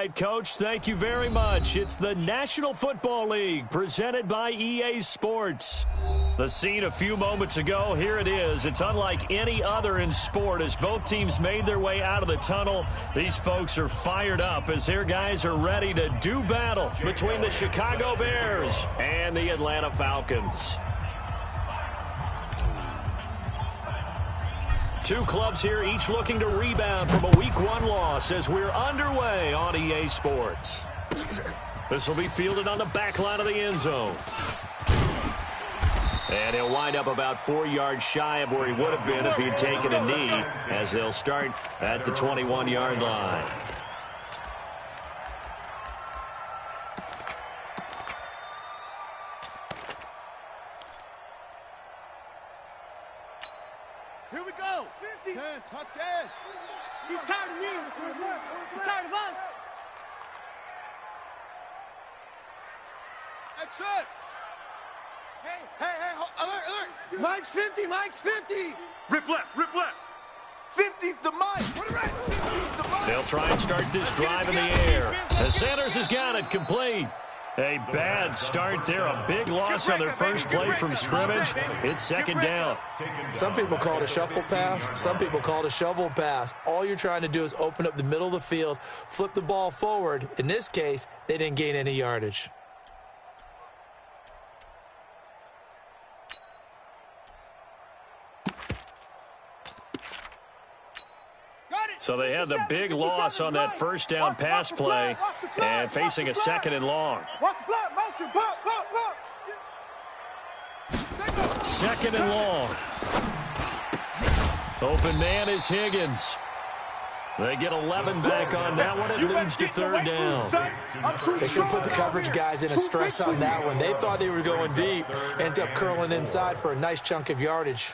right, Coach. Thank you very much. It's the National Football League presented by EA Sports. The scene a few moments ago, here it is. It's unlike any other in sport as both teams made their way out of the tunnel. These folks are fired up as their guys are ready to do battle between the Chicago Bears and the Atlanta Falcons. Two clubs here, each looking to rebound from a Week 1 loss as we're underway on EA Sports. This will be fielded on the back line of the end zone. And he'll wind up about 4 yards shy of where he would have been if he'd taken a knee, as they'll start at the 21-yard line. Here we go. 50. 10, touchdown. He's tired of you. He's tired of us. Exit. Hey, alert. Mike's 50, Mike's 50. Rip left. 50's the Mike. What are you? They'll try and start this drive in the air. The Sanders has got it complete. A bad start there, a big loss on their first play from scrimmage. It's second down. Some people call it a shuffle pass. Some people call it a shovel pass. All you're trying to do is open up the middle of the field, flip the ball forward. In this case, they didn't gain any yardage. So they had the big loss on that first down pass play and facing a second and long. Second and long. Open man is Higgins. They get 11 back on that one. It leads to third down. They should put the coverage guys in a stress on that one. They thought they were going deep. Ends up curling inside for a nice chunk of yardage.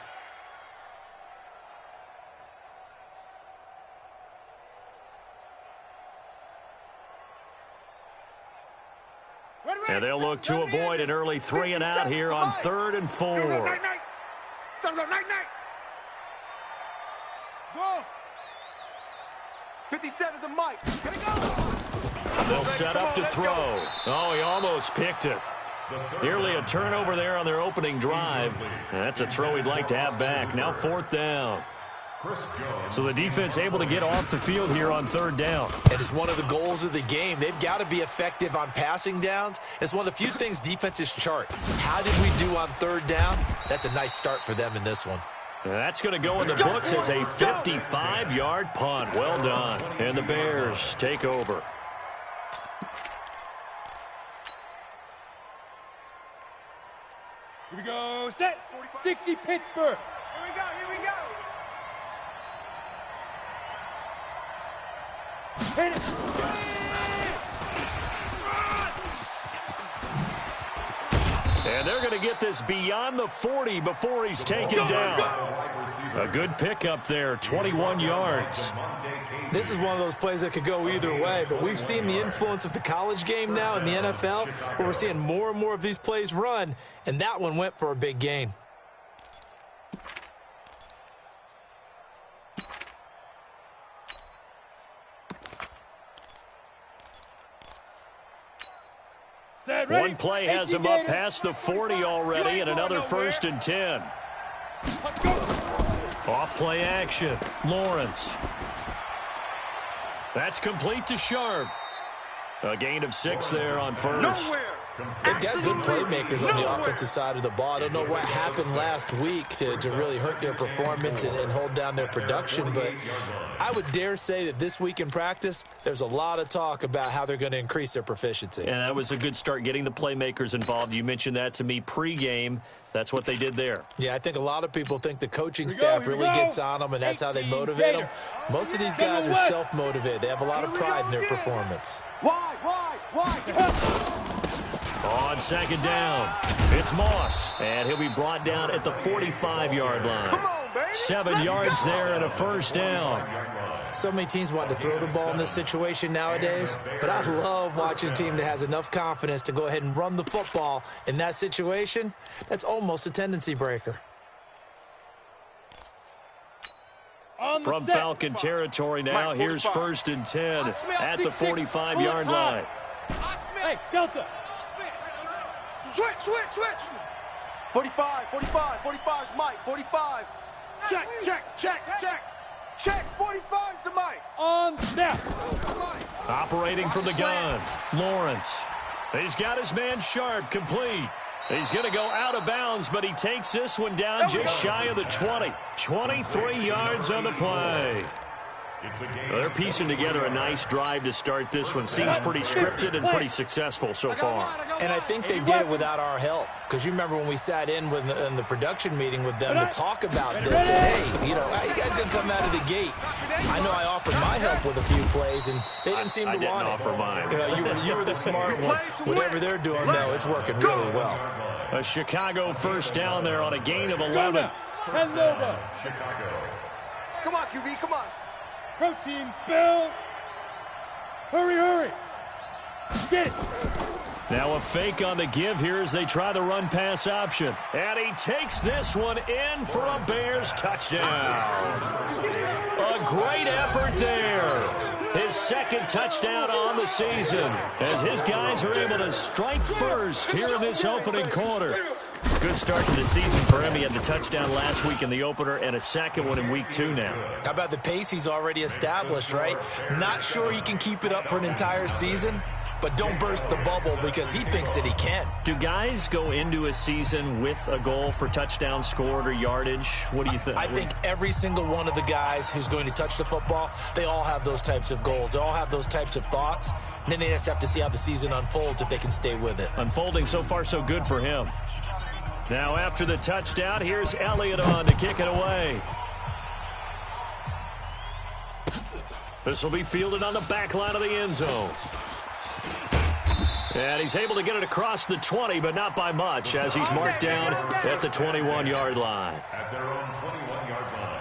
And they'll look to avoid an early 3 and out here on 3rd and 4. Go. 57's the Mike. Gotta go. They'll set up to throw. Oh, he almost picked it. Nearly a turnover there on their opening drive. That's a throw he'd like to have back. Now 4th down. So the defense able to get off the field here on 3rd down. It is one of the goals of the game. They've got to be effective on passing downs. It's one of the few things defenses chart. How did we do on 3rd down? That's a nice start for them in this one. That's going to go in the books as a 55-yard punt. Well done. And the Bears take over. Here we go. Set. 60 Pittsburgh. Here we go. Hit it. And they're going to get this beyond the 40 before he's taken down. A good pickup there, 21 yards. This is one of those plays that could go either way, but we've seen the influence of the college game now in the NFL, where we're seeing more and more of these plays run, and that one went for a big gain. One play has him up past the 40 already, and another 1st and 10. Off play action. Lawrence. That's complete to Sharp. A gain of 6 there on 1st. They've got good playmakers on the offensive side of the ball. I don't know what happened last week to really hurt their performance and hold down their production, but I would dare say that this week in practice, there's a lot of talk about how they're going to increase their proficiency. And that was a good start, getting the playmakers involved. You mentioned that to me pregame. That's what they did there. Yeah, I think a lot of people think the coaching staff really gets on them, and that's how they motivate them. Most of these guys are self-motivated. They have a lot of pride in their performance. Why? On 2nd down, it's Moss, and he'll be brought down at the 45-yard line. 7 yards there and a 1st down. So many teams want to throw the ball in this situation nowadays, but I love watching a team that has enough confidence to go ahead and run the football in that situation. That's almost a tendency breaker. From Falcon territory now, here's 1st and 10 at the 45-yard line. Hey, Delta. Switch. 45, Mike, 45. Check. 45's the Mike. On snap. Operating from the gun, Lawrence. He's got his man Sharp, complete. He's going to go out of bounds, but he takes this one down just shy of the 20. 23 yards on the play. They're piecing together a nice drive to start this one. Seems pretty scripted and pretty successful so far. And I think they did it without our help. Because you remember when we sat in the production meeting with them to talk about this. And, hey, you know, how you guys going to come out of the gate? I know I offered my help with a few plays, and they didn't seem to want it. I didn't offer mine. You were the smart one. Whatever they're doing, though, it's working really well. A Chicago first down there on a gain of 11. Chicago. Come on, QB, come on. Protein spill. Hurry. Get it. Now a fake on the give here as they try the run-pass option. And he takes this one in for a Bears touchdown. A great effort there. His 2nd touchdown on the season as his guys are able to strike first here in this opening quarter. Good start to the season for him. He had the touchdown last week in the opener and a 2nd one in week 2 now. How about the pace he's already established, right? Not sure he can keep it up for an entire season, but don't burst the bubble because he thinks that he can. Do guys go into a season with a goal for touchdown scored or yardage? What do you think? I think every single one of the guys who's going to touch the football, they all have those types of goals. They all have those types of thoughts. And then they just have to see how the season unfolds if they can stay with it. Unfolding so far so good for him. Now after the touchdown, here's Elliott on to kick it away. This will be fielded on the back line of the end zone. And he's able to get it across the 20, but not by much, as he's marked down at the 21-yard line. At their own 21-yard line.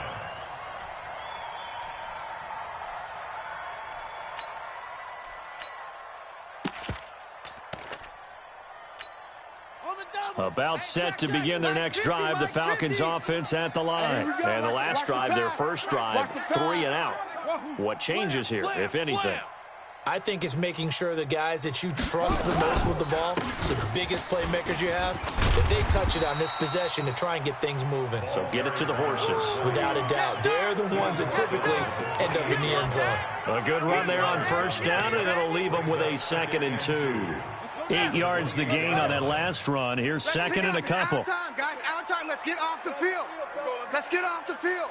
About set to begin their next drive, the Falcons offense at the line. And the last drive, their first drive, 3 and out. What changes here, if anything? I think it's making sure the guys that you trust the most with the ball, the biggest playmakers you have, that they touch it on this possession to try and get things moving. So get it to the horses. Without a doubt. They're the ones that typically end up in the end zone. A good run there on first down, and it'll leave them with a 2nd and 2. 8 yards the gain on that last run. Here's 2nd and a couple. Out time, guys. Out time. Let's get off the field. Let's get off the field.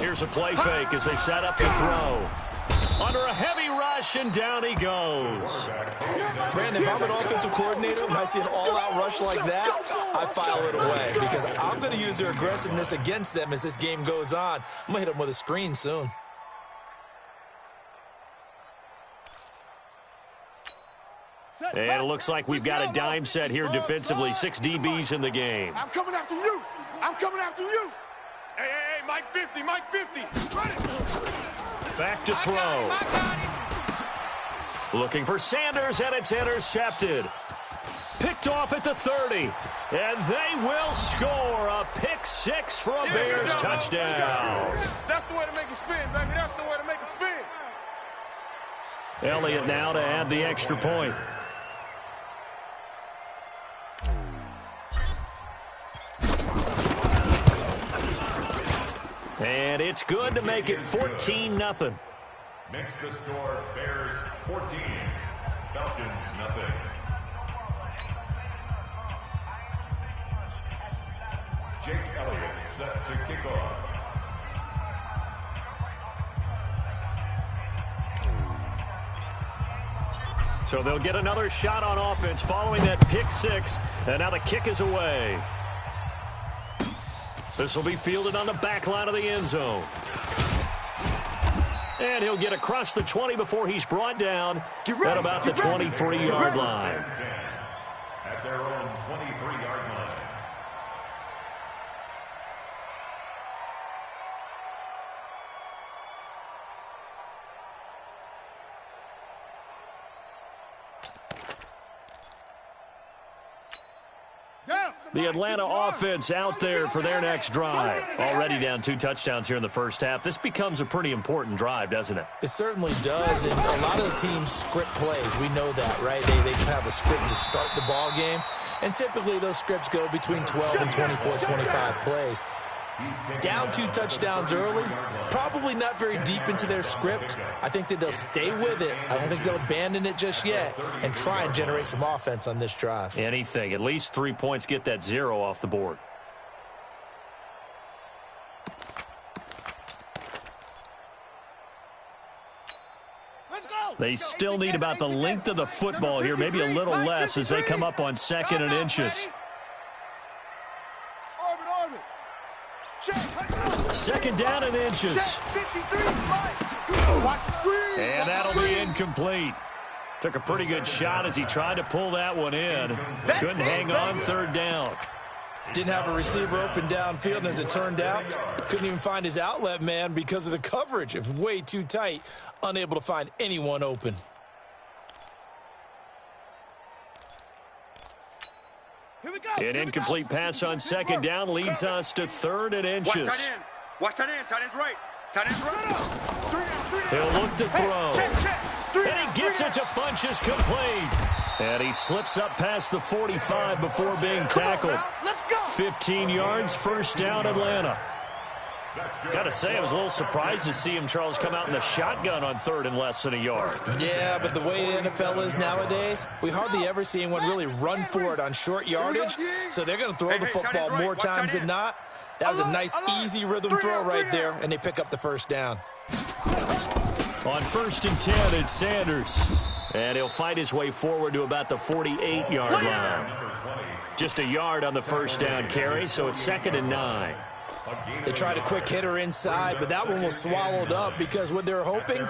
Here's a play fake as they set up the throw. Under a heavy rush, and down he goes. Brandon, if I'm an offensive coordinator and I see an all-out rush like that, I file it away because I'm going to use their aggressiveness against them as this game goes on. I'm going to hit them with a screen soon. And it looks like we've got a dime set here defensively. 6 DBs in the game. I'm coming after you. Hey, Mike 50. Run it. Back to throw. Looking for Sanders, and it's intercepted. Picked off at the 30. And they will score a pick 6 for a Bears touchdown. That's the way to make it spin, baby. That's the way to make it spin. Elliott now to add the extra point. And it's good to make it 14-0. Makes the score Bears 14, Falcons nothing. Jake Elliott set to kick off. So they'll get another shot on offense following that pick 6. And now the kick is away. This will be fielded on the back line of the end zone. And he'll get across the 20 before he's brought down at about the 23-yard line. At their own 23-yard line. The Atlanta offense out there for their next drive. Already down 2 touchdowns here in the first half. This becomes a pretty important drive, doesn't it? It certainly does, and a lot of the teams script plays. We know that, right? They have a script to start the ball game, and typically those scripts go between 12 and 24, 25 plays. Down 2 touchdowns early, probably not very deep into their script. I think that they'll stay with it. I don't think they'll abandon it just yet and try and generate some offense on this drive. Anything. At least 3 points, get that 0 off the board. They still need about the length of the football here, maybe a little less as they come up on 2nd and inches. 2nd down and inches. And that'll be incomplete. Took a pretty good shot as he tried to pull that one in. Couldn't hang on 3rd down. Didn't have a receiver open downfield, and as it turned out, couldn't even find his outlet man because of the coverage. It was way too tight, unable to find anyone open. An incomplete pass on 2nd down leads us to 3rd and inches. Watch tight end. Tight end's right. Tight end's right. He'll look to throw. And he gets it to Funchess complete. And he slips up past the 45 before being tackled. 15 yards, 1st down, Atlanta. Got to say, I was a little surprised to see him, Charles, come out in the shotgun on 3rd and less than a yard. Yeah, but the way the NFL is nowadays, we hardly ever see anyone really run for it on short yardage. So they're going to throw the football more times than not. That was a nice, easy rhythm throw right there, and they pick up the 1st down. On 1st and 10, it's Sanders. And he'll fight his way forward to about the 48-yard line. Just a yard on the 1st down carry, so it's 2nd and 9. They tried a quick hitter inside, but that one was swallowed up because what they're hoping,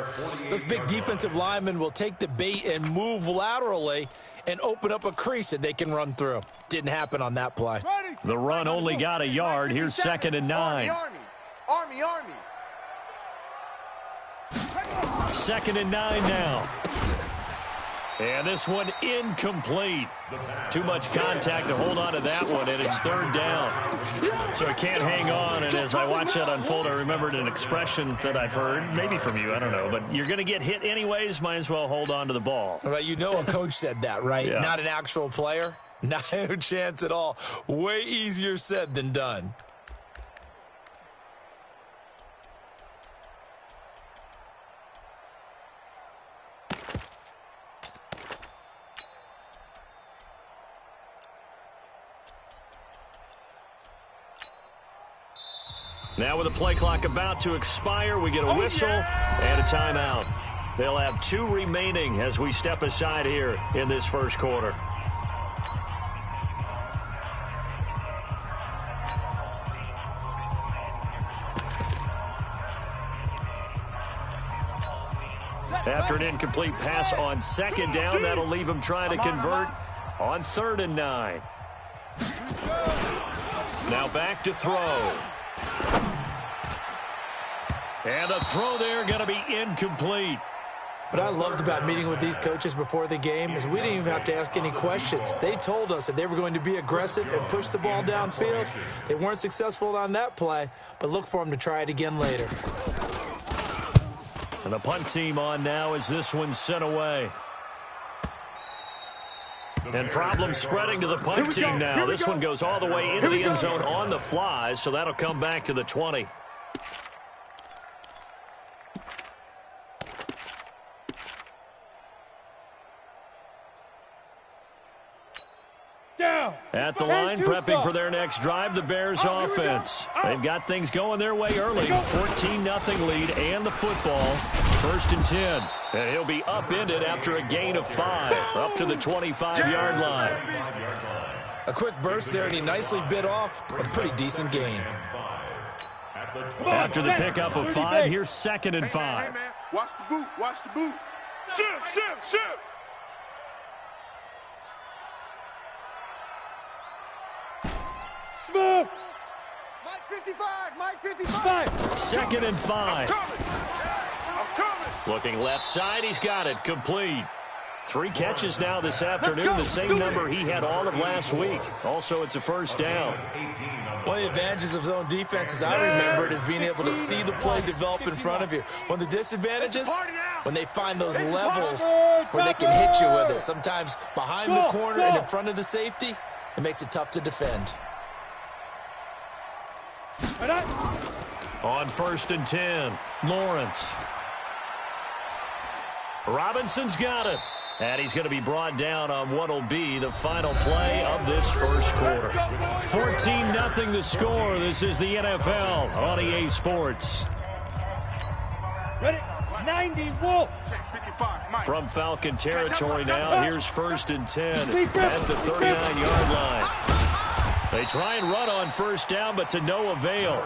those big defensive linemen will take the bait and move laterally and open up a crease that they can run through. Didn't happen on that play. The run only got a yard. Here's 2nd and 9. Army. 2nd and 9 now. And this one incomplete. Too much contact to hold on to that one, and it's 3rd down. So it can't hang on, and as I watch that unfold, I remembered an expression that I've heard, maybe from you, I don't know, but you're going to get hit anyways, might as well hold on to the ball. Well, you know a coach said that, right? Yeah. Not an actual player? No chance at all. Way easier said than done. Now with the play clock about to expire, we get a whistle and a timeout. They'll have 2 remaining as we step aside here in this 1st quarter. After an incomplete pass on 2nd down, that'll leave him trying to convert on 3rd and 9. Now back to throw. And the throw there going to be incomplete. What I loved about meeting with these coaches before the game is we didn't even have to ask any questions. They told us that they were going to be aggressive and push the ball downfield. They weren't successful on that play, but look for them to try it again later. And the punt team on now as this one's sent away. And problems spreading to the punt team now. This one goes all the way into the end zone on the fly, so that'll come back to the 20. At the line, prepping for their next drive, the Bears offense. They've got things going their way early. 14-0 lead and the football. 1st and 10. And he'll be upended after a gain of 5. Up to the 25-yard line. A quick burst there, and he nicely bit off a pretty decent gain. After the pickup of 5, here's 2nd and 5. Hey, man. Watch the boot. Watch the boot. Shift. Smith. Mike 55. 2nd and 5. I'm coming. Looking left side, he's got it. Complete. 3 catches now this afternoon, the same number he had all of last week. Also, it's a first down. One of the advantages of zone defense, as I remember it, is being able to see the play develop in front of you. One of the disadvantages, when they find those levels where they can hit you with it. Sometimes behind the corner and in front of the safety, it makes it tough to defend. On 1st and 10, Lawrence. Robinson's got it. And he's going to be brought down on what will be the final play of this first quarter. 14-0 the score. This is the NFL on EA Sports. Ready? 90, Wolf. From Falcon territory now, here's 1st and 10 at the 39-yard line. They try and run on first down, but to no avail.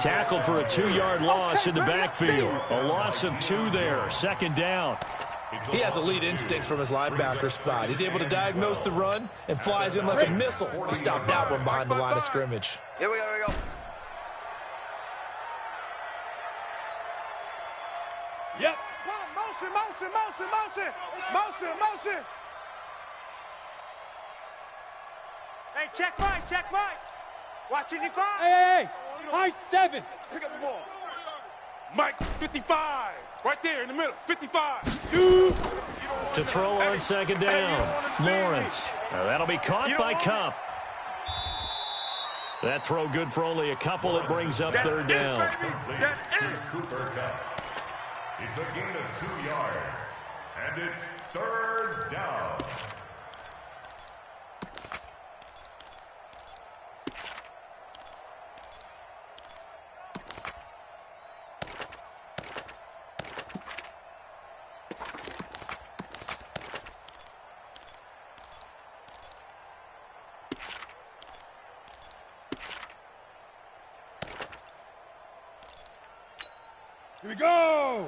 Tackled for a 2-yard loss in the backfield. A loss of 2 there, 2nd down. He has elite instincts from his linebacker spot. He's able to diagnose the run and flies in like a missile to stop that one behind the line of scrimmage. Here we go, here we go. Yep. Motion, motion, motion, motion, motion, motion. Hey, check right, check right. Watching the car. Hey, high 7. Pick up the ball. Mike, 55. Right there in the middle, 55. 2. To throw on 2nd down, Lawrence. Now that'll be caught by Cup. That throw good for only a couple. It brings up 3rd down. That's it. Cooper Cup. It's a gain of 2 yards, and it's 3rd down. Here we go.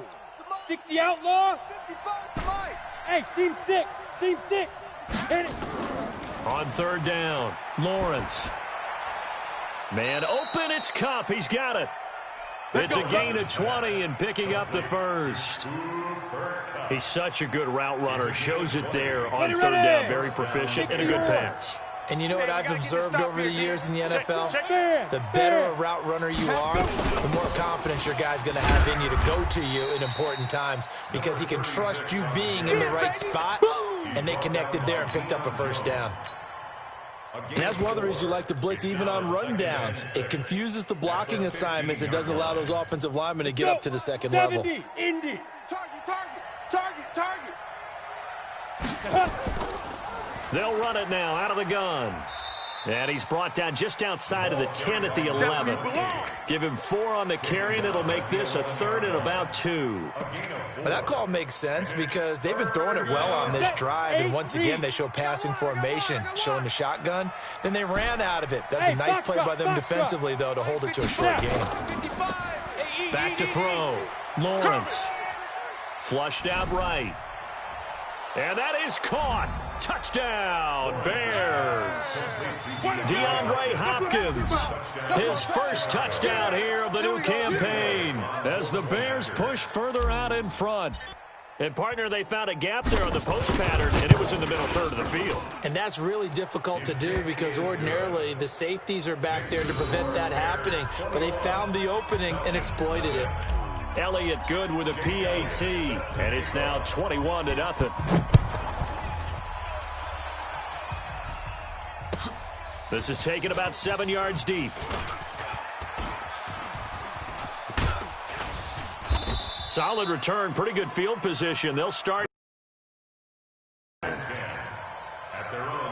60 outlaw. 55 to Mike. Hey, seam 6. Seam 6. Hit it. On 3rd down, Lawrence. Man open, it's Cup. He's got it. It's a gain of 20 and picking up the first. He's such a good route runner. Shows it there on 3rd down. Very proficient and a good pass. And you know what I've observed over the years in the NFL? The better a route runner you are, the more confidence your guy's going to have in you to go to you in important times because he can trust you being in the right spot, and they connected there and picked up a first down. And that's one of the reasons you like to blitz even on rundowns. It confuses the blocking assignments. It doesn't allow those offensive linemen to get up to the second level. 70, Indy. Target. They'll run it now out of the gun. And he's brought down just outside of the 10 at the 11. Give him 4 on the carry, and it'll make this a 3rd and about 2. But that call makes sense because they've been throwing it well on this drive, and once again they show passing formation, showing the shotgun. Then they ran out of it. That's a nice play by them defensively, though, to hold it to a short game. Back to throw. Lawrence. Flushed out right. And that is caught. Touchdown, Bears. DeAndre Hopkins, his first touchdown here of the new campaign as the Bears push further out in front. And, partner, they found a gap there on the post pattern, and it was in the middle 3rd of the field. And that's really difficult to do because ordinarily the safeties are back there to prevent that happening. But they found the opening and exploited it. Elliott Good with a PAT, and it's now 21-0. This is taken about 7 yards deep. Solid return, pretty good field position. They'll start. At their own.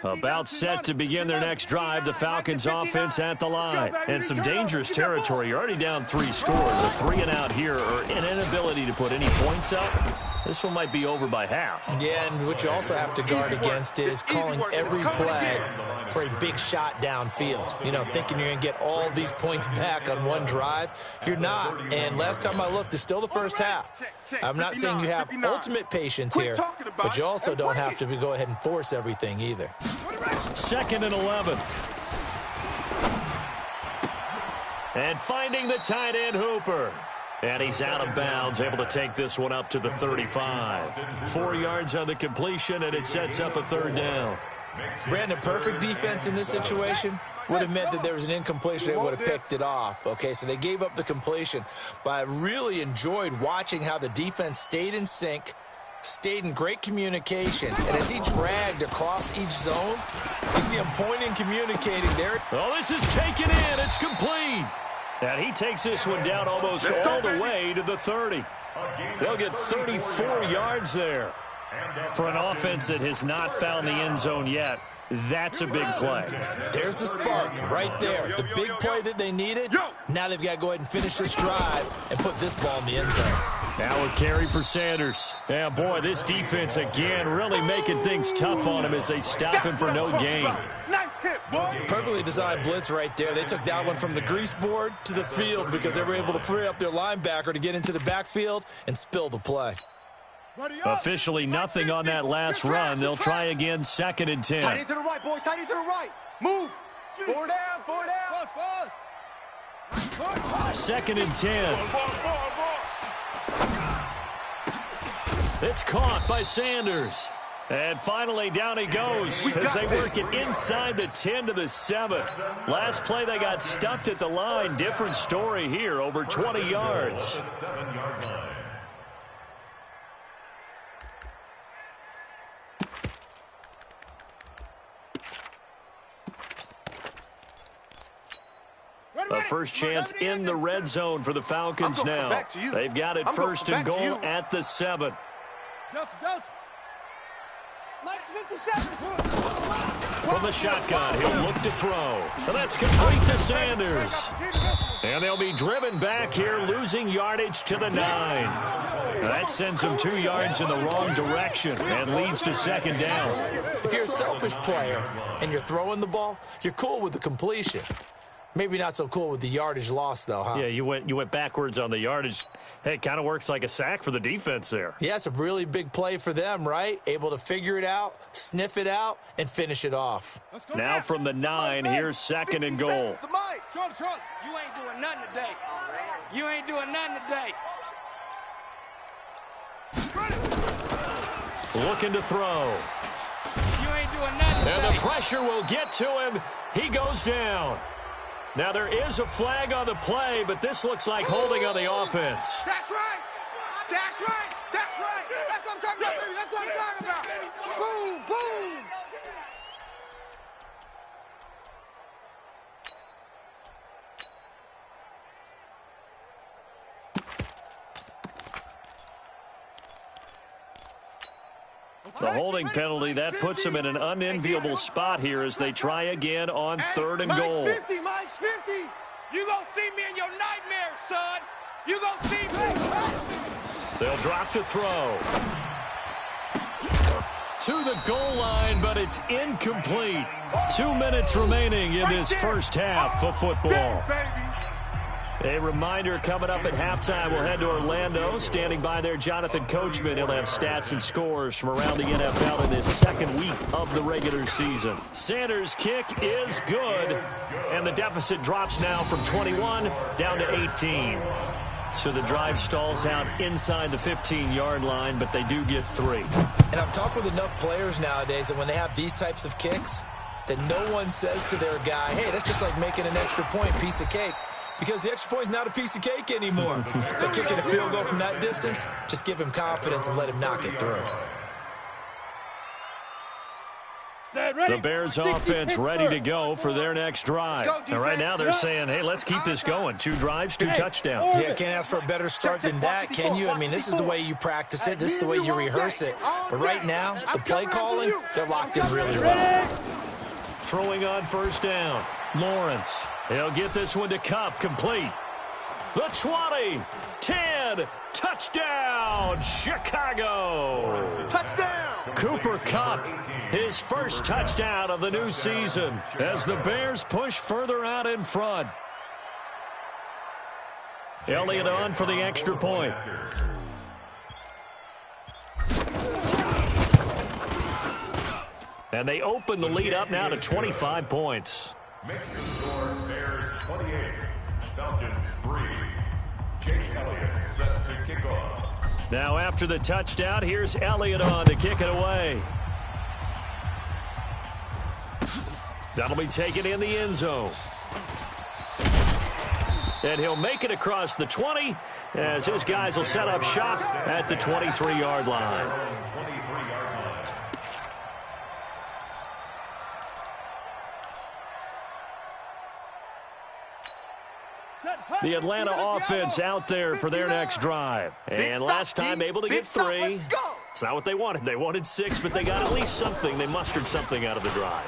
About set to begin their next drive, the Falcons offense at the line. And some dangerous territory. You're already down 3 scores. A 3-and-out here or an inability to put any points up. This one might be over by half. Yeah, and what you also have to guard against is calling every play for a big shot downfield. You know, thinking you're going to get all these points back on one drive. You're not. And last time I looked, it's still the first half. I'm not saying you have ultimate patience here, but you also don't have to go ahead and force everything either. 2nd and 11. And finding the tight end, Hooper. And he's out of bounds, able to take this one up to the 35. 4 yards on the completion, and it sets up a 3rd down. Brandon, perfect defense in this situation would have meant that there was an incompletion. They would have picked it off. Okay, so they gave up the completion. But I really enjoyed watching how the defense stayed in sync, stayed in great communication. And as he dragged across each zone, you see him pointing, communicating there. Oh, this is taken in. It's complete. And he takes this one down almost all the way to the 30. They'll get 34 yards there. For an offense that has not found the end zone yet, that's a big play. There's the spark right there. The big play that they needed. Now they've got to go ahead and finish this drive and put this ball in the end zone. Now a carry for Sanders. Yeah, boy, this defense again really making things tough on him as they stop him for no gain. Nice tip, boy. Perfectly designed blitz right there. They took that one from the grease board to the field because they were able to free up their linebacker to get into the backfield and spill the play. Officially nothing on that last run. They'll try again, 2nd and 10. Tight end to the right, boy. Tight end to the right. Move. 4 down. 4 down. Pause. 2nd and 10. It's caught by Sanders. And finally, down he goes as they work it inside the 10 to the 7. Last play, they got stuffed at the line. Different story here, over 20 yards. A first chance in the red zone for the Falcons now. They've got it 1st and goal at the 7. From the shotgun, he'll look to throw. And that's complete to Sanders. And they'll be driven back here, losing yardage to the 9. That sends them 2 yards in the wrong direction and leads to 2nd down. If you're a selfish player and you're throwing the ball, you're cool with the completion. Maybe not so cool with the yardage loss, though, huh? Yeah, you went backwards on the yardage. Hey, it kind of works like a sack for the defense there. Yeah, it's a really big play for them, right? Able to figure it out, sniff it out, and finish it off. Now from the 9, here's 2nd and goal. You ain't doing nothing today. You ain't doing nothing today. Looking to throw. You ain't doing nothing today. And the pressure will get to him. He goes down. Now, there is a flag on the play, but this looks like holding on the offense. That's right. That's right. That's right. That's what I'm talking about, baby. That's what I'm talking about. Boom, boom. The holding penalty, that puts them in an unenviable spot here as they try again on 3rd and goal. Mike's 50. You gonna see me in your nightmares, son. You gonna see me. They'll drop to throw. To the goal line, but it's incomplete. 2 minutes remaining in this first half of football. A reminder coming up at halftime, we'll head to Orlando. Standing by there, Jonathan Coachman. He'll have stats and scores from around the NFL in this 2nd week of the regular season. Sanders' kick is good, and the deficit drops now from 21 down to 18. So the drive stalls out inside the 15-yard line, but they do get 3. And I've talked with enough players nowadays that when they have these types of kicks, that no one says to their guy, hey, that's just like making an extra point, piece of cake. Because the extra point is not a piece of cake anymore. But kicking a field goal from that distance, just give him confidence and let him knock it through. The Bears offense ready to go for their next drive. And right now they're saying, hey, let's keep this going. 2 drives, 2 touchdowns. Yeah, can't ask for a better start than that, can you? I mean, this is the way you practice it. This is the way you rehearse it. But right now, the play calling, they're locked in really well. Throwing on 1st down. Lawrence. He'll get this one to Cup, complete. The 20, 10, again. Touchdown, Chicago. Touchdown. Cooper Kupp, his first touchdown of the new season as the Bears push further out in front. Elliott on for the extra point. And they open the lead up now to 25 points. Makes the score Bears 28, Falcons 3. Jake Elliott set to kick off. Now after the touchdown, here's Elliott on to kick it away. That'll be taken in the end zone. And he'll make it across the 20 as his guys will set up shop at the 23-yard line. The Atlanta offense out there for their next drive. And last time able to get 3. It's not what they wanted. They wanted 6, but they got at least something. They mustered something out of the drive.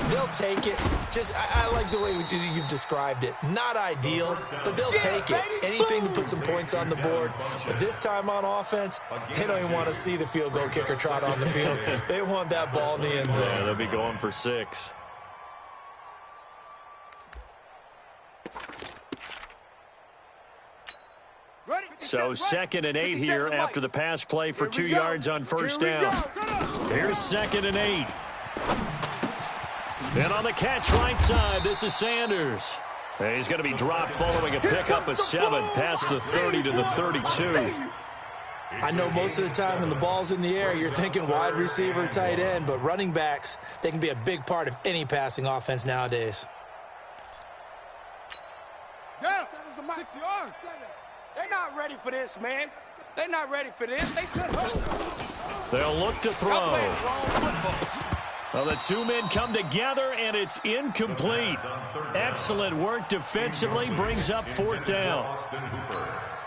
They'll take it. Just, I like the way you've described it. Not ideal, but they'll take it. Anything to put some points on the board. But this time on offense, they don't even want to see the field goal kicker trot on the field. They want that ball in the end zone. Yeah, they'll be going for 6. So 2nd and 8 here after the pass play for 2 yards on first down. Here's 2nd and 8. And on the catch right side, this is Sanders. And he's going to be dropped following a pickup of 7 past the 30 to the 32. I know most of the time when the ball's in the air, you're thinking wide receiver, tight end, but running backs, they can be a big part of any passing offense nowadays. Yeah, that is the 6 yards. They're not ready for this, man. They're not ready for this. They'll look to throw. Well, the 2 men come together, and it's incomplete. Excellent work defensively, brings up 4th down.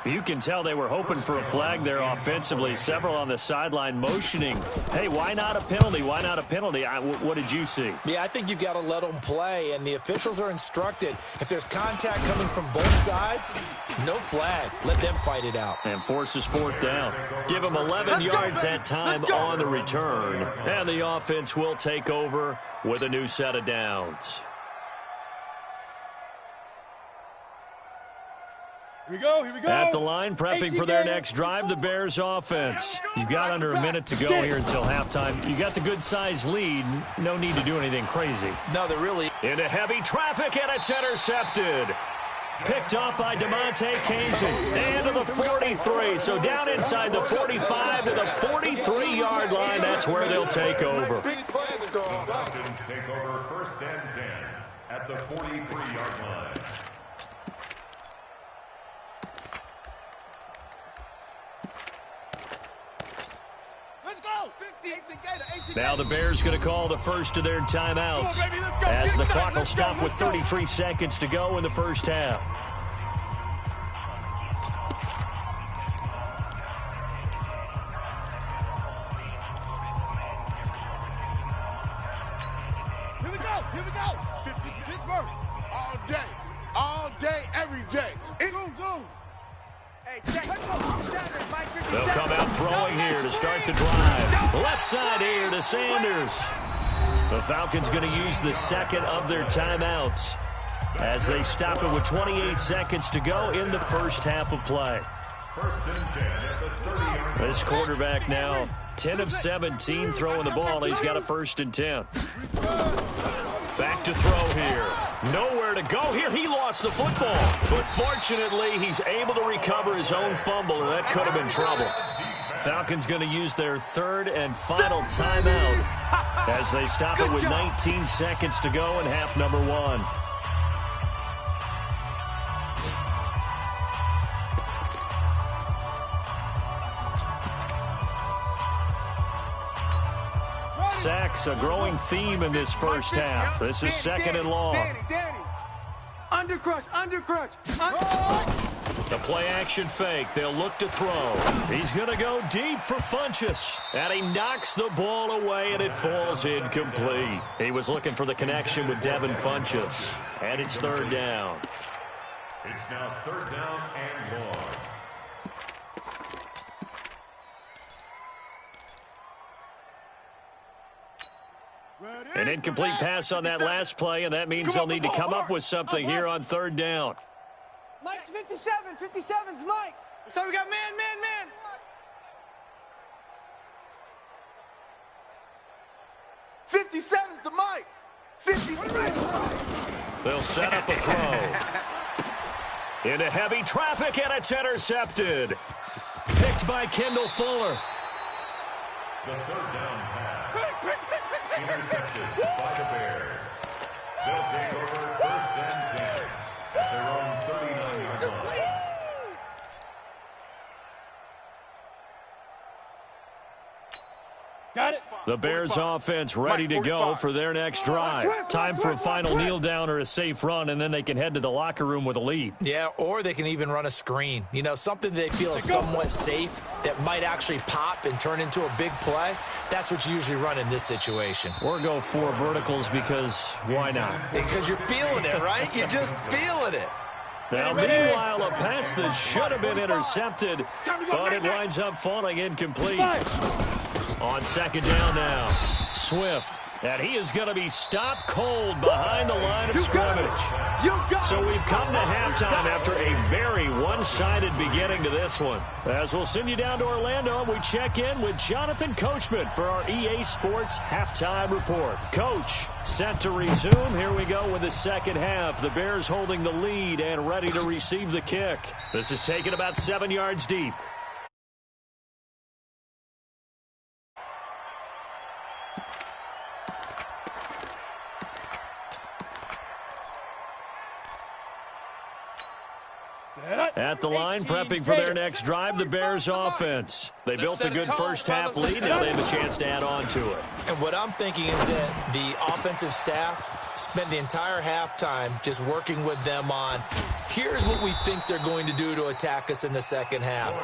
You can tell they were hoping for a flag there offensively. Several on the sideline motioning. Hey, why not a penalty? Why not a penalty? What did you see? Yeah, I think you've got to let them play, and the officials are instructed. If there's contact coming from both sides, no flag. Let them fight it out. And forces 4th down. Give them 11 yards that time on the return. And the offense will take over with a new set of downs. Here we go, here we go. At the line, prepping for their next drive, the Bears offense. You've got under a minute to go here until halftime. You got the good-sized lead. No need to do anything crazy. No, they're really... Into heavy traffic, and it's intercepted. Picked up by DeMonte Casey. And to the 43. So down inside the 45 to the 43-yard line. That's where they'll take over. Falcons take over 1st and 10 at the 43-yard line. Now the Bears going to call the first of their timeouts as the clock will stop with 33 seconds to go in the first half. Here we go. Pittsburgh. All day, every day. Zoom. They'll come out throwing here to start the drive. Left side here to Sanders. The Falcons going to use the 2nd of their timeouts as they stop it with 28 seconds to go in the first half of play. 1st and 10 at the 30-yard line. This quarterback now 10 of 17 throwing the ball. He's got a 1st and 10. Back to throw here. Nowhere to go here. He lost the football. But fortunately, he's able to recover his own fumble, and that could have been trouble. Falcons going to use their 3rd and final timeout as they stop it with 19 seconds to go in half number 1. Sacks, a growing theme in this first half. This is 2nd and long. Danny. Undercrush. The play action fake. They'll look to throw. He's going to go deep for Funchess. And he knocks the ball away, and it falls incomplete. He was looking for the connection with Devin Funchess. And it's 3rd down. It's now 3rd down and long. An incomplete pass on that last play, and that means they'll need to come up with something here on third down. Mike's 57. 57's Mike. So we got man. 57's the Mike. 57. They'll set up a throw. Into heavy traffic, and it's intercepted. Picked by Kendall Fuller. The third down pass. Intercepted by the Bears. They'll take over first and 10 at their own 39-yard line. Got it. The Bears offense ready to go for their next drive. Time for a final kneel down or a safe run, and then they can head to the locker room with a lead. Yeah, or they can even run a screen. You know, something they feel is somewhat safe that might actually pop and turn into a big play. That's what you usually run in this situation. Or go 4 verticals because why not? Because you're feeling it, right? You're just feeling it. Now, meanwhile, a pass that should have been intercepted, but it winds up falling incomplete. On second down now, Swift, and he is going to be stopped cold behind the line of scrimmage. So we've come to halftime after a very one-sided beginning to this one. As we'll send you down to Orlando, we check in with Jonathan Coachman for our EA Sports Halftime Report. Coach, set to resume. Here we go with the second half. The Bears holding the lead and ready to receive the kick. This is taken about 7 yards deep. At the line, prepping for their next drive, the Bears offense. They built a good first-half lead. Now they have a chance to add on to it. And what I'm thinking is that the offensive staff spent the entire halftime just working with them on, here's what we think they're going to do to attack us in the second half.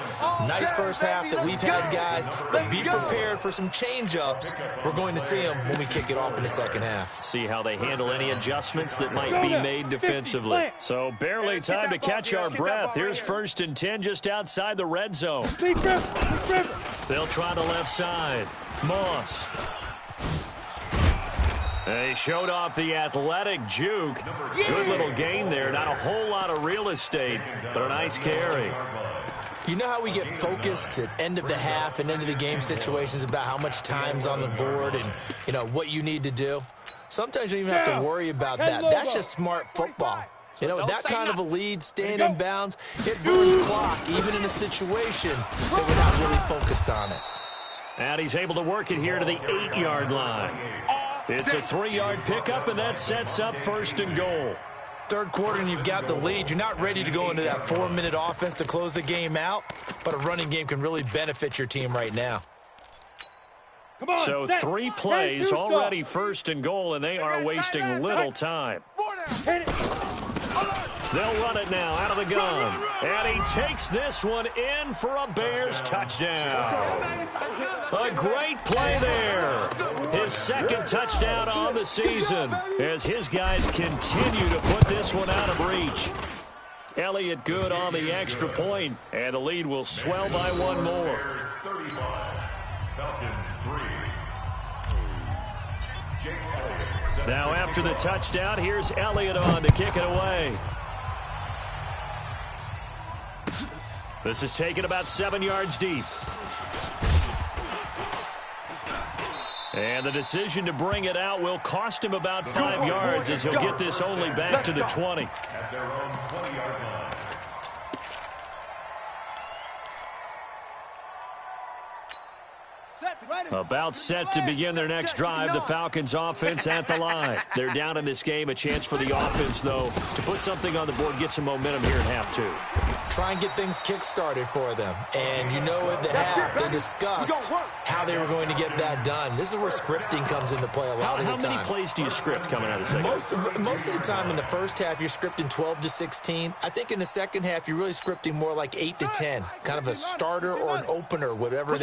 Nice first half that we've had, guys, but be prepared for some change-ups. We're going to see them when we kick it off in the second half. See how they handle any adjustments that might be made defensively. So barely time to catch our breath. Here's first and 10 just outside the red zone. They'll try the left side. Moss. They showed off the athletic juke. Good little gain there. Not a whole lot of real estate, but a nice carry. You know how we get focused at end of the half and end of the game situations about how much time's on the board and, you know, what you need to do? Sometimes you don't even have to worry about that. That's just smart football. You know, that kind of a lead, staying in bounds, it burns clock, even in a situation that we're not really focused on it. And he's able to work it here to the 8-yard line. It's a 3-yard pickup, and that sets up first and goal. Third quarter, and you've got the lead. You're not ready to go into that 4-minute offense to close the game out, but a running game can really benefit your team right now. So 3 plays, already first and goal, and they are wasting little time. They'll run it now out of the gun. And he takes this one in for a Bears touchdown. A great play there. His second touchdown on the season as his guys continue to put this one out of reach. Elliott good on the extra point, and the lead will swell by 1 more. Now after the touchdown, here's Elliott on to kick it away. This is taken about 7 yards deep. And the decision to bring it out will cost him about 5 yards as he'll get this only back to the 20. At their own 20-yard line. About set to begin their next drive, the Falcons offense at the line. They're down in this game. A chance for the offense, though, to put something on the board, get some momentum here in half 2. Try and get things kick-started for them. And you know at the half, they discussed how they were going to get that done. This is where scripting comes into play a lot of the time. How many plays do you script coming out of the second? Most of the time in the first half, you're scripting 12 to 16. I think in the second half, you're really scripting more like 8 to 10. Kind of a starter or an opener, whatever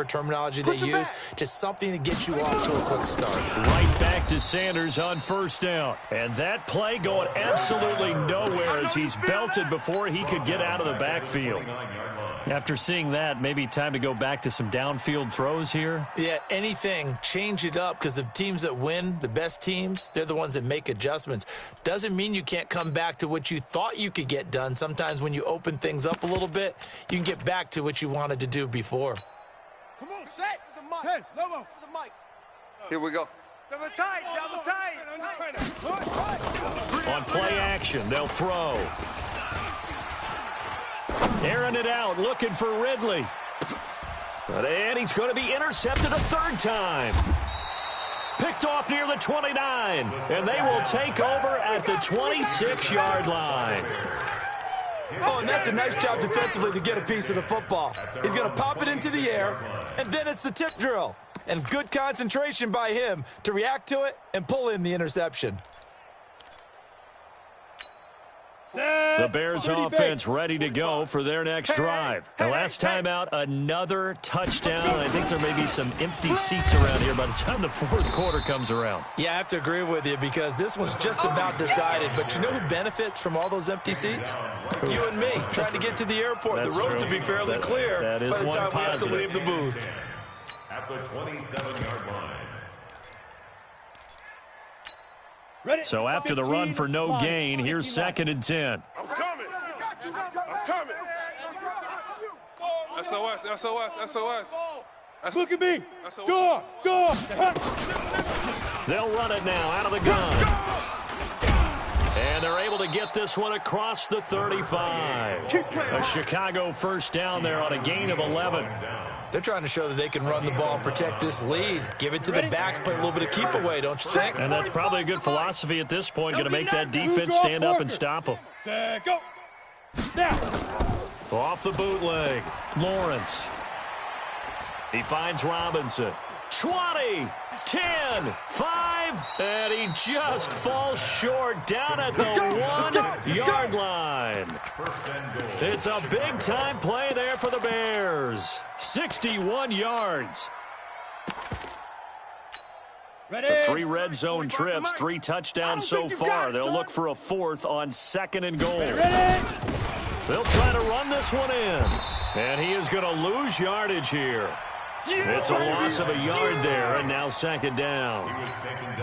terminology they use. Just something to get you off to a quick start. Right back to Sanders on first down. And that play going absolutely nowhere as he's belted before he could get out of the backfield. After seeing that, maybe time to go back to some downfield throws here. Yeah, anything. Change it up, because the teams that win, the best teams, they're the ones that make adjustments. Doesn't mean you can't come back to what you thought you could get done. Sometimes when you open things up a little bit, you can get back to what you wanted to do before. Come on, set. The mic. Hey, Lobo. The mic. Here we go. Double tight. On play action, they'll throw. Airing it out, looking for Ridley. And he's going to be intercepted a third time. Picked off near the 29. And they will take over at the 26-yard line. Oh, and that's a nice job defensively to get a piece of the football. He's going to pop it into the air, and then it's the tip drill. And good concentration by him to react to it and pull in the interception. The Bears offense ready to go for their next drive. The last time out, another touchdown. I think there may be some empty seats around here by the time the fourth quarter comes around. Yeah, I have to agree with you, because this one's just about decided. But you know who benefits from all those empty seats? You and me, trying to get to the airport. That's the roads true. will be fairly clear that is by the time we have to positive. leave the booth. At the 27-yard line. So after the run for no gain, here's 2nd and 10. I'm coming. SOS. Look at me. Go. They'll run it now out of the gun. And they're able to get this one across the 35. A Chicago first down there on a gain of 11. They're trying to show that they can run the ball and protect this lead. Give it to the backs, play a little bit of keep away, don't you think? And that's probably a good philosophy at this point. Going to make that defense stand up and stop them. Set, go. Now. Off the bootleg, Lawrence. He finds Robinson. 20, 10, 5, and he just falls short down at the 1-yard line. It's a big-time play there for the Bears. 61 yards. The 3 red zone trips, 3 touchdowns so far. They'll look for a 4th on 2nd and goal. They'll try to run this one in. And he is going to lose yardage here. It's a loss of a yard there, and now 2nd down.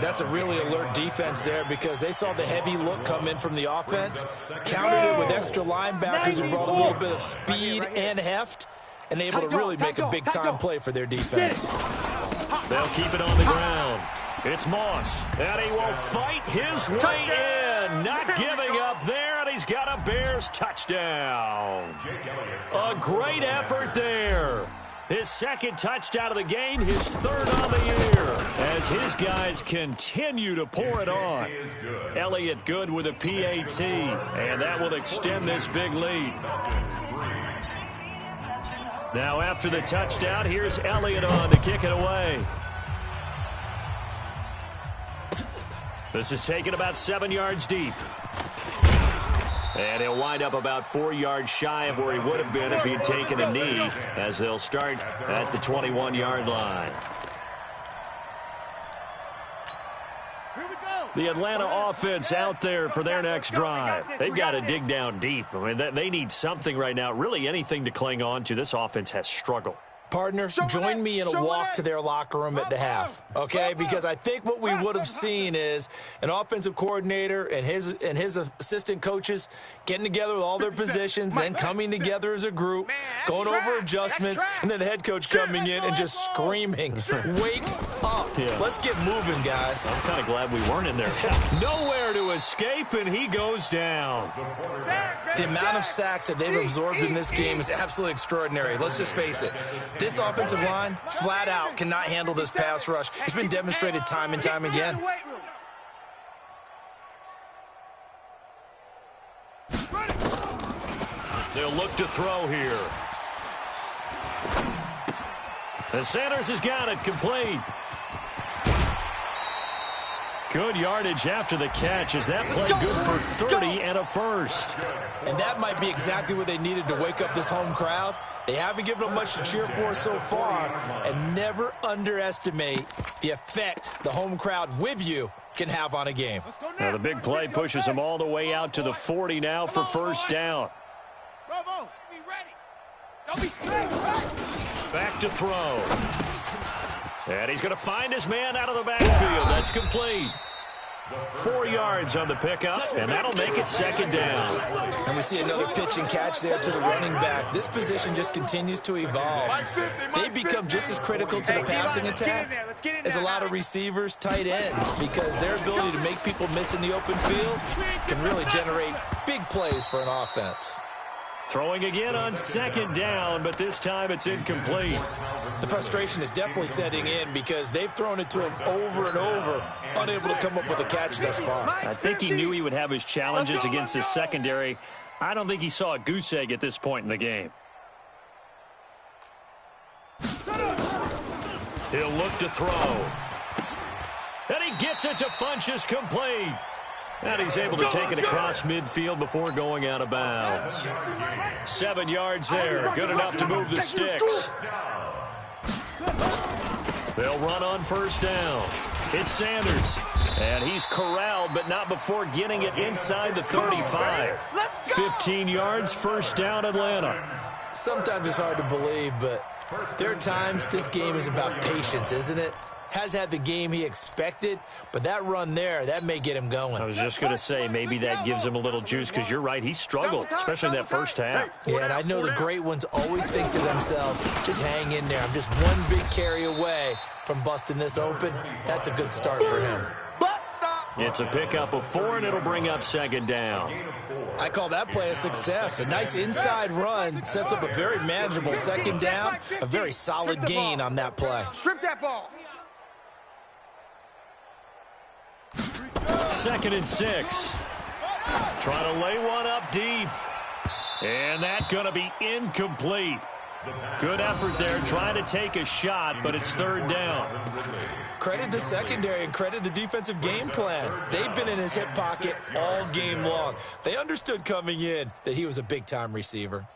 That's a really alert defense there, because they saw the heavy look come in from the offense, countered it with extra linebackers who brought a little bit of speed and heft, and able to really make a big-time play for their defense. They'll keep it on the ground. It's Moss, and he will fight his way in. Not giving up there, and he's got a Bears touchdown. A great effort there. His 2nd touchdown of the game, his 3rd on the year, as his guys continue to pour it on. Elliott good with a PAT, and that will extend this big lead. Now after the touchdown, here's Elliott on to kick it away. This is taken about 7 yards deep. And he'll wind up about 4 yards shy of where he would have been if he'd taken a knee, as they'll start at the 21-yard line. The Atlanta offense out there for their next drive. They've got to dig down deep. I mean, they need something right now, really anything to cling on to. This offense has struggled. Partner, join me in a walk to their locker room at the half, okay? Because I think what we would have seen is an offensive coordinator and his assistant coaches getting together with all their positions, then coming together as a group, going over adjustments, and then the head coach coming in and just screaming, wake up. Yeah. Let's get moving, guys. I'm kind of glad we weren't in there. Nowhere to escape, and he goes down. The amount of sacks that they've absorbed in this game is absolutely extraordinary. Let's just face it. This offensive line, flat out, cannot handle this pass rush. It's been demonstrated time and time again. They'll look to throw here. And Sanders has got it complete. Good yardage after the catch. Is that play good for 30 and a first? And that might be exactly what they needed to wake up this home crowd. They haven't given them much to cheer for so far, and never underestimate the effect the home crowd with you can have on a game. Now the big play pushes them all the way out to the 40 now for first down. Bravo. Be ready. Don't be scared. Back to throw. And he's going to find his man out of the backfield. That's complete. 4 yards on the pickup, and that'll make it second down. And we see another pitch and catch there to the running back. This position just continues to evolve. They become just as critical to the passing attack as a lot of receivers, tight ends, because their ability to make people miss in the open field can really generate big plays for an offense. Throwing again on second down, but this time it's incomplete. The frustration is definitely setting in because they've thrown it to him over and over, unable to come up with a catch thus far. I think he knew he would have his challenges against his secondary. I don't think he saw a goose egg at this point in the game. He'll look to throw. And he gets it to Funchess, complete. And he's able to take it across midfield before going out of bounds. 7 yards there. Good enough to move the sticks. They'll run on first down. It's Sanders. And he's corralled, but not before getting it inside the 35. 15 yards, first down, Atlanta. Sometimes it's hard to believe, but there are times this game is about patience, isn't it? Has had the game he expected, but that run there, that may get him going. I was just going to say, maybe that gives him a little juice, because you're right, he struggled, especially in that first half. Yeah, and I know the great ones always think to themselves, just hang in there. I'm just one big carry away from busting this open. That's a good start for him. It's a pickup of 4, and it'll bring up second down. I call that play a success. A nice inside run sets up a very manageable second down, a very solid gain on that play. Strip that ball. 2nd and 6. Trying to lay one up deep. And that's going to be incomplete. Good effort there, trying to take a shot, but it's 3rd down. Credit the secondary and credit the defensive game plan. They've been in his hip pocket all game long. They understood coming in that he was a big-time receiver.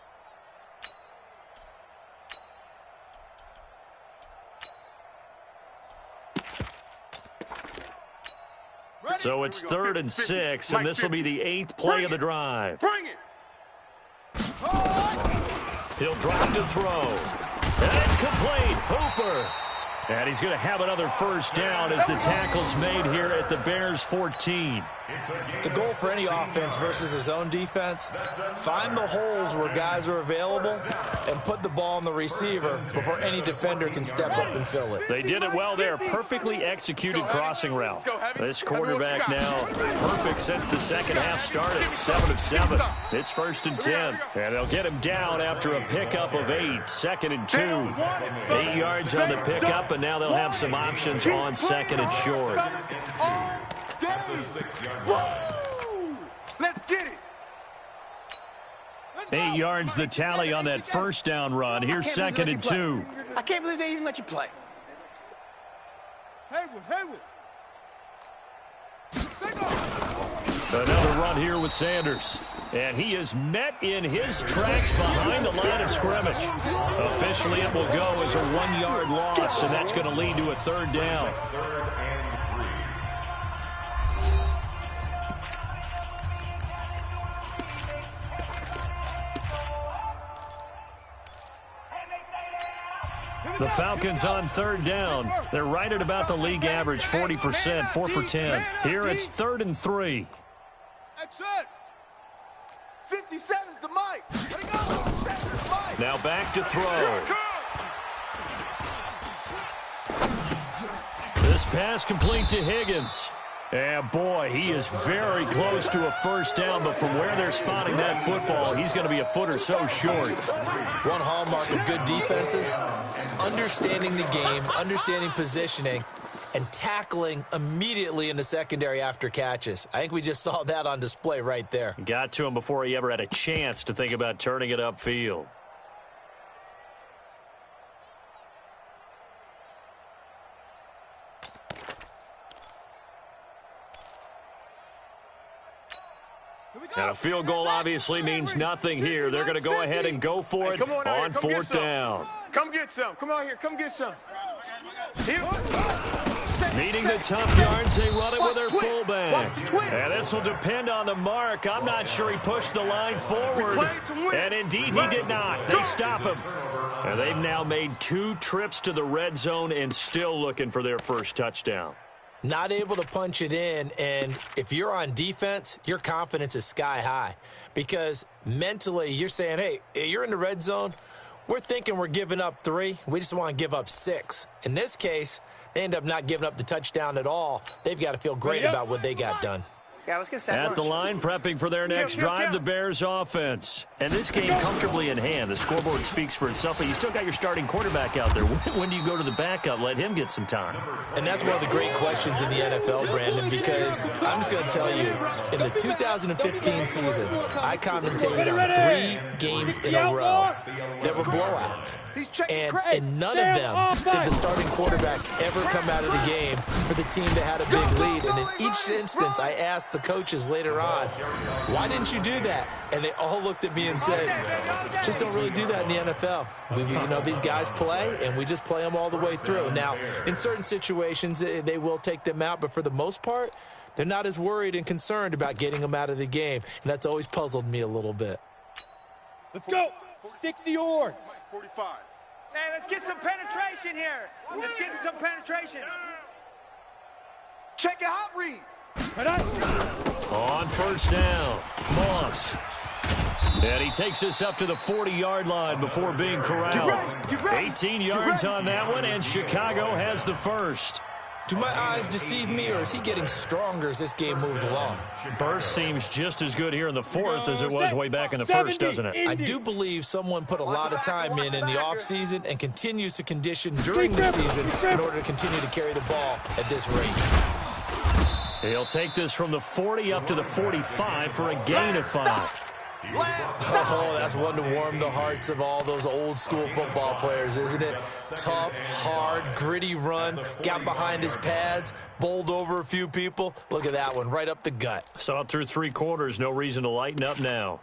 So it's 3rd and 6, and this will be the 8th play of the drive. Bring it. He'll drop to throw. And it's complete. Hooper. And he's going to have another first down as the tackle's made here at the Bears' 14. The goal for any offense versus his own defense, find the holes where guys are available and put the ball on the receiver before any defender can step up and fill it. They did it well there. Perfectly executed crossing route. This quarterback now perfect since the second half started. 7 of 7. It's 1st and 10. And they'll get him down after a pickup of 8. 2nd and 2. 8 yards on the pickup, and now they'll have some options on 2nd and short. Let's get it. 8 yards the tally on that first down run. Here's 2nd and 2. I can't believe they even let you play. Haywood. Another run here with Sanders. And he is met in his tracks behind the line of scrimmage. Officially, it will go as a 1-yard loss, and that's going to lead to a 3rd down. The Falcons on 3rd down. They're right at about the league average, 40%, 4 for 10. Here it's 3rd and 3. That's it. 57's the mic. Let it go. Now back to throw. This pass complete to Higgins. And boy, he is very close to a first down, but from where they're spotting that football, he's going to be a foot or so short. One hallmark of good defenses is understanding the game, understanding positioning, and tackling immediately in the secondary after catches. I think we just saw that on display right there. Got to him before he ever had a chance to think about turning it upfield. And a field goal obviously means nothing here. They're going to go ahead and go for it on 4th down. Come get some. Come out here. Come get some. Here. Needing the tough yards, they run it with their fullback. And this will depend on the mark. I'm not sure he pushed the line forward. And indeed, he did not. They stop him. And they've now made 2 trips to the red zone and still looking for their first touchdown. Not able to punch it in, and if you're on defense, your confidence is sky high. Because mentally, you're saying, hey, you're in the red zone. We're thinking we're giving up 3. We just want to give up 6. In this case, they end up not giving up the touchdown at all. They've got to feel great about what they got done. Yeah, let's get set. At the line, prepping for their next drive, the Bears offense. And this game comfortably in hand. The scoreboard speaks for itself, but you still got your starting quarterback out there. When do you go to the backup? Let him get some time. And that's one of the great questions in the NFL, Brandon, because I'm just going to tell you, in the 2015 season, I commentated on 3 games in a row that were blowouts. And in none of them did the starting quarterback ever come out of the game for the team that had a big lead. And in each instance, I asked the coaches later on, why didn't you do that? And they all looked at me and said, just don't really do that in the NFL. These guys play, and we just play them all the way through. Now, in certain situations, they will take them out, but for the most part, they're not as worried and concerned about getting them out of the game. And that's always puzzled me a little bit. Let's go. 60 yards. 45. Hey, let's get some penetration here. Let's get some penetration. Check your hot read. On first down, Moss. And he takes us up to the 40-yard line before being corralled. 18 yards on that one, and Chicago has the first. Do my eyes deceive me, or is he getting stronger as this game moves along? Burst seems just as good here in the fourth as it was way back in the first, doesn't it? I do believe someone put a lot of time in the offseason and continues to condition during the season in order to continue to carry the ball at this rate. He'll take this from the 40 up to the 45 for a gain of 5. Oh, that's one to warm the hearts of all those old school football players, isn't it? Tough, hard, gritty run, got behind his pads, bowled over a few people. Look at that one, right up the gut. Saw it through 3 quarters, no reason to lighten up now.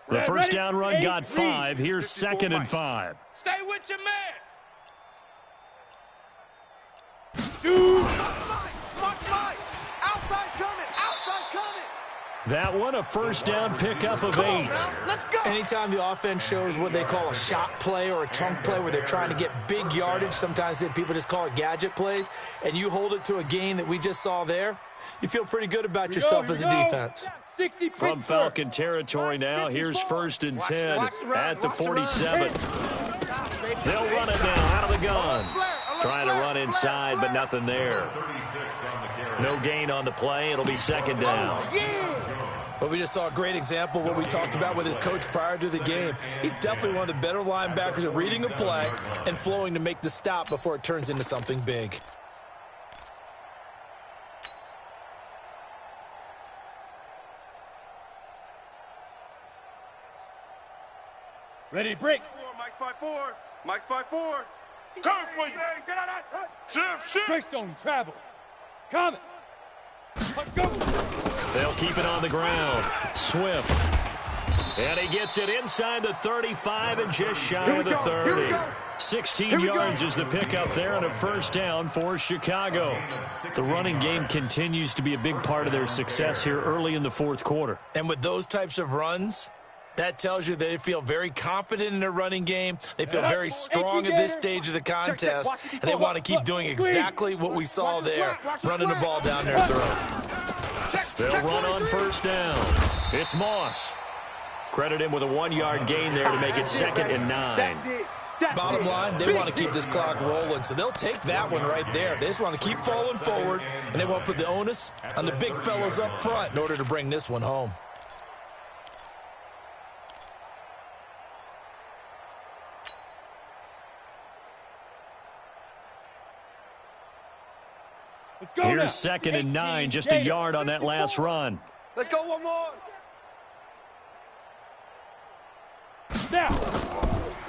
The first down run got 5. Here's 2nd and 5. Stay with your man. Shoot. Outside coming. That one a first down pickup of 8. Let's go. Anytime the offense shows what they call a shot play or a chunk play where they're trying to get big yardage, sometimes people just call it gadget plays, and you hold it to a gain that we just saw there, you feel pretty good about yourself as a defense. From Falcon territory now, here's 1st and 10 at the 47. They'll run it now out of the gun. Trying to run inside, but nothing there. No gain on the play. It'll be 2nd down. But we just saw a great example of what we talked about with his coach prior to the game. He's definitely one of the better linebackers at reading a play and flowing to make the stop before it turns into something big. Ready to break. Mike's 5-4. Mike's 5-4. Coming for you. Get out of that. Shift. Break stone travel. Coming. Let's go. They'll keep it on the ground. Swift. And he gets it inside the 35 and just shy of the 30. 16 yards is the pickup there on a first down for Chicago. The running game continues to be a big part of their success here early in the 4th quarter. And with those types of runs, that tells you they feel very confident in their running game. They feel very strong at this stage of the contest, and they want to keep doing exactly what we saw there, running the ball down their throat. They'll run on first down. It's Moss. Credit him with a 1-yard gain there to make it 2nd and 9. Bottom line, they want to keep this clock rolling, so they'll take that one right there. They just want to keep falling forward, and they want to put the onus on the big fellas up front in order to bring this one home. Let's go. Here's 2nd and 9, just a yard on that last run. Let's go one more.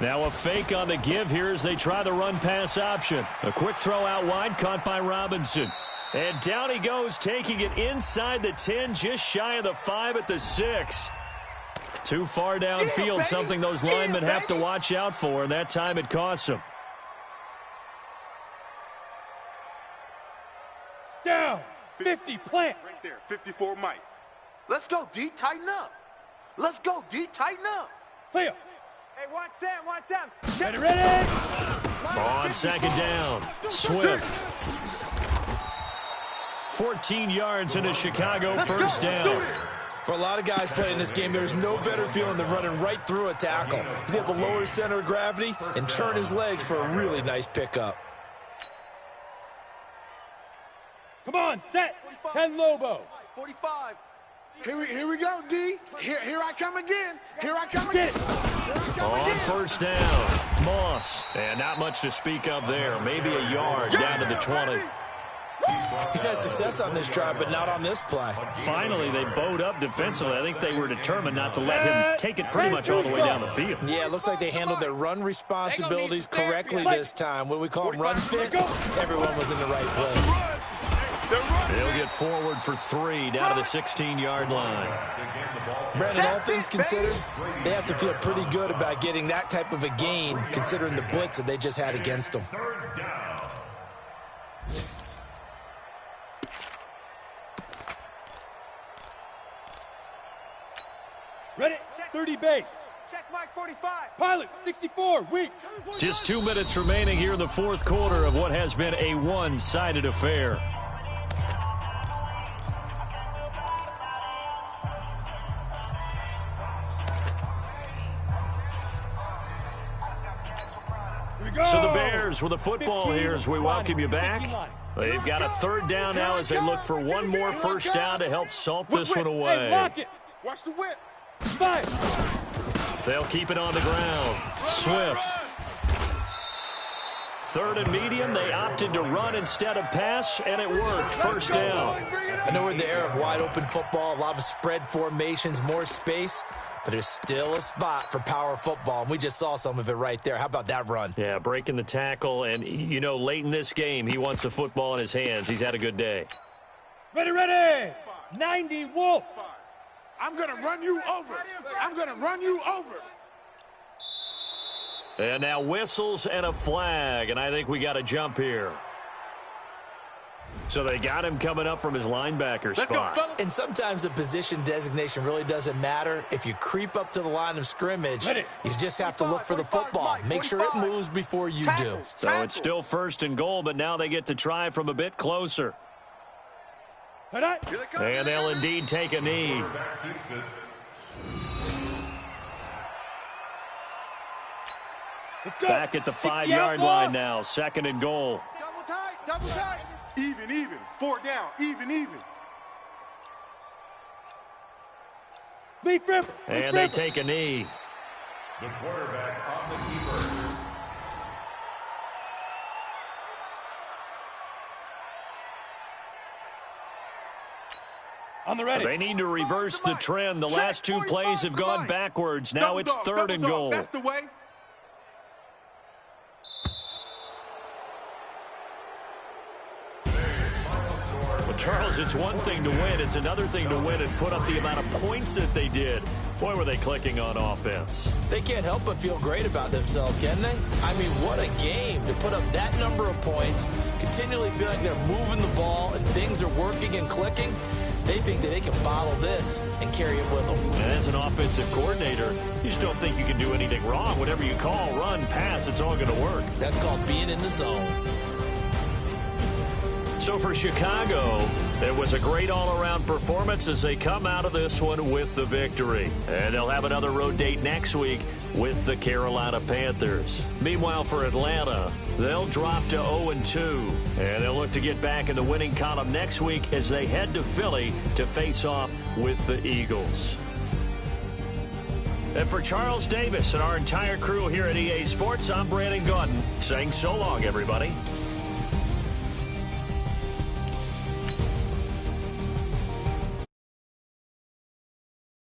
Now a fake on the give here as they try the run-pass option. A quick throw out wide, caught by Robinson. And down he goes, taking it inside the 10, just shy of the 5 at the 6. Too far downfield, something those linemen have to watch out for, and that time it costs them. Down. 50, plant. Right there, 54 Mike. Let's go, D. Tighten up. Let's go, D. Tighten up. Clear. Hey, watch Sam. Ready. On second down, Swift. 14 yards into Chicago, first down. For a lot of guys playing this game, there's no better feeling than running right through a tackle. He's able to lower his center of gravity and turn his legs for a really nice pickup. Come on, set. 10 Lobo. 45. Here we go, D. Here I come again. Here I come again. On first down, Moss. And not much to speak of there. Maybe a yard down to the 20. He's had success on this drive, but not on this play. Finally, they bowed up defensively. I think they were determined not to let him take it pretty much all the way down the field. Yeah, it looks like they handled their run responsibilities correctly this time. What we call them run fits, everyone was in the right place. They'll get forward for 3 down to the 16-yard line. Brandon, all things considered, they have to feel pretty good about getting that type of a gain, considering the blitz that they just had against them. Ready. 30 base. Check Mike 45. Pilot 64. Weak. Just 2 minutes remaining here in the fourth quarter of what has been a one-sided affair. So the Bears with the football here as we welcome you back. They've got a third down now as they look for one more first down to help salt this one away. Hey, lock it. Watch the whip. They'll keep it on the ground. Swift. Third and medium, they opted to run instead of pass, and it worked. First down. I know we're in the era of wide open football, a lot of spread formations, more space, but there's still a spot for power football, and we just saw some of it right there. How about that run? Yeah, breaking the tackle, and, you know, late in this game, he wants the football in his hands. He's had a good day. Ready. 90 Wolf. I'm going to run you over. I'm going to run you over. And now whistles and a flag, and I think we got a jump here. So they got him coming up from his linebacker spot. And sometimes the position designation really doesn't matter. If you creep up to the line of scrimmage, you just have to look for the football. Make sure it moves before you do. So it's still first and goal, but now they get to try from a bit closer. And they'll indeed take a knee. Back at the 5-yard line now, second and goal. Double tight. Even. 4 down, even. And they take a knee. The quarterback on the keeper. On the ready. They need to reverse the trend. The last 2 plays have gone backwards. Now it's third and goal. That's the way. Charles, it's one thing to win. It's another thing to win and put up the amount of points that they did. Boy, were they clicking on offense. They can't help but feel great about themselves, can they? I mean, what a game to put up that number of points, continually feel like they're moving the ball and things are working and clicking. They think that they can bottle this and carry it with them. And as an offensive coordinator, you just don't think you can do anything wrong. Whatever you call, run, pass, it's all going to work. That's called being in the zone. So for Chicago, it was a great all-around performance as they come out of this one with the victory. And they'll have another road date next week with the Carolina Panthers. Meanwhile, for Atlanta, they'll drop to 0-2. And they'll look to get back in the winning column next week as they head to Philly to face off with the Eagles. And for Charles Davis and our entire crew here at EA Sports, I'm Brandon Gaudin saying so long, everybody.